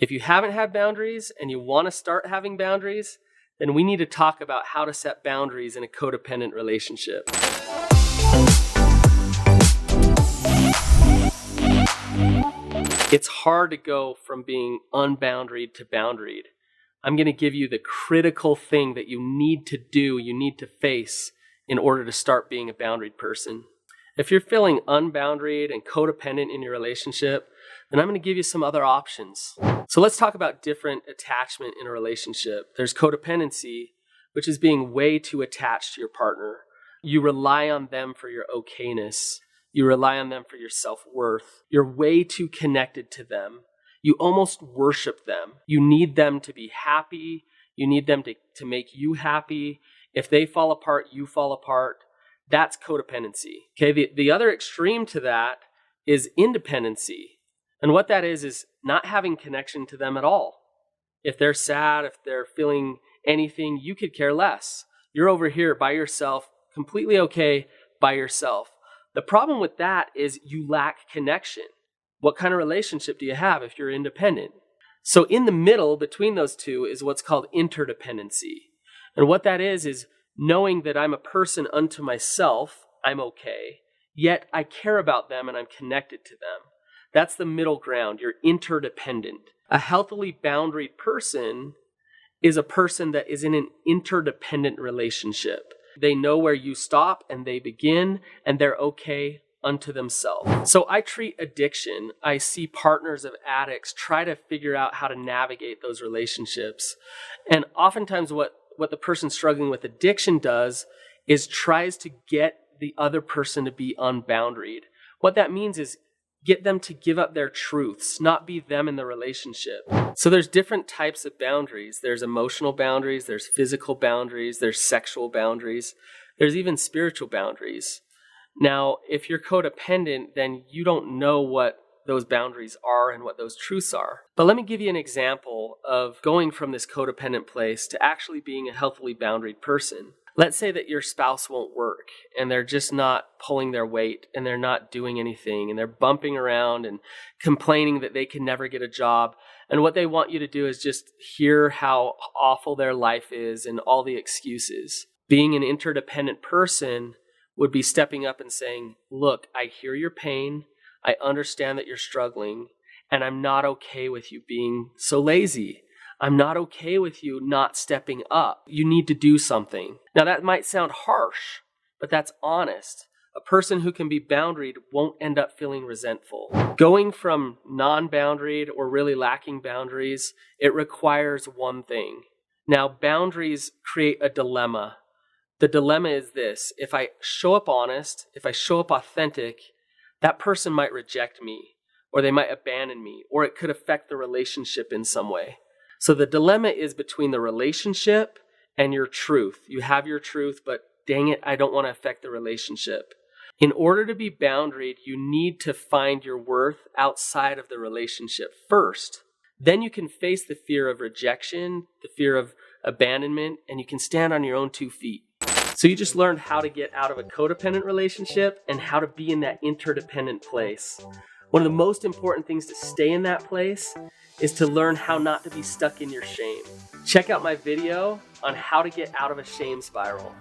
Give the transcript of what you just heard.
If you haven't had boundaries and you want to start having boundaries, then we need to talk about how to set boundaries in a codependent relationship. It's hard to go from being unboundaried to boundaried. I'm going to give you the critical thing that you need to do, you need to face in order to start being a boundaried person. If you're feeling unboundaried and codependent in your relationship, then I'm going to give you some other options. So let's talk about different attachment in a relationship. There's codependency, which is being way too attached to your partner. You rely on them for your okayness. You rely on them for your self-worth. You're way too connected to them. You almost worship them. You need them to be happy. You need them to make you happy. If they fall apart, you fall apart. That's codependency. Okay, the other extreme to that is independency. And what that is not having connection to them at all. If they're sad, if they're feeling anything, you could care less. You're over here by yourself, completely okay by yourself. The problem with that is you lack connection. What kind of relationship do you have if you're independent? So in the middle between those two is what's called interdependency. And what that is knowing that I'm a person unto myself, I'm okay, yet I care about them and I'm connected to them. That's the middle ground. You're interdependent. A healthily boundaried person is a person that is in an interdependent relationship. They know where you stop and they begin, and they're okay unto themselves. So I treat addiction. I see partners of addicts try to figure out how to navigate those relationships. And oftentimes what the person struggling with addiction does is tries to get the other person to be unboundaried. What that means is get them to give up their truths, not be them in the relationship. So there's different types of boundaries. There's emotional boundaries, there's physical boundaries, there's sexual boundaries, there's even spiritual boundaries. Now, if you're codependent, then you don't know what those boundaries are and what those truths are. But let me give you an example of going from this codependent place to actually being a healthily boundaried person. Let's say that your spouse won't work and they're just not pulling their weight and they're not doing anything and they're bumping around and complaining that they can never get a job. And what they want you to do is just hear how awful their life is and all the excuses. Being an interdependent person would be stepping up and saying, look, I hear your pain. I understand that you're struggling, and I'm not okay with you being so lazy. I'm not okay with you not stepping up. You need to do something. Now that might sound harsh, but that's honest. A person who can be boundaried won't end up feeling resentful. Going from non-boundaried or really lacking boundaries, it requires one thing. Now, boundaries create a dilemma. The dilemma is this: if I show up honest, if I show up authentic, that person might reject me, or they might abandon me, or it could affect the relationship in some way. So the dilemma is between the relationship and your truth. You have your truth, but dang it, I don't want to affect the relationship. In order to be boundaried, you need to find your worth outside of the relationship first. Then you can face the fear of rejection, the fear of abandonment, and you can stand on your own 2 feet. So you just learned how to get out of a codependent relationship and how to be in that interdependent place. One of the most important things to stay in that place is to learn how not to be stuck in your shame. Check out my video on how to get out of a shame spiral.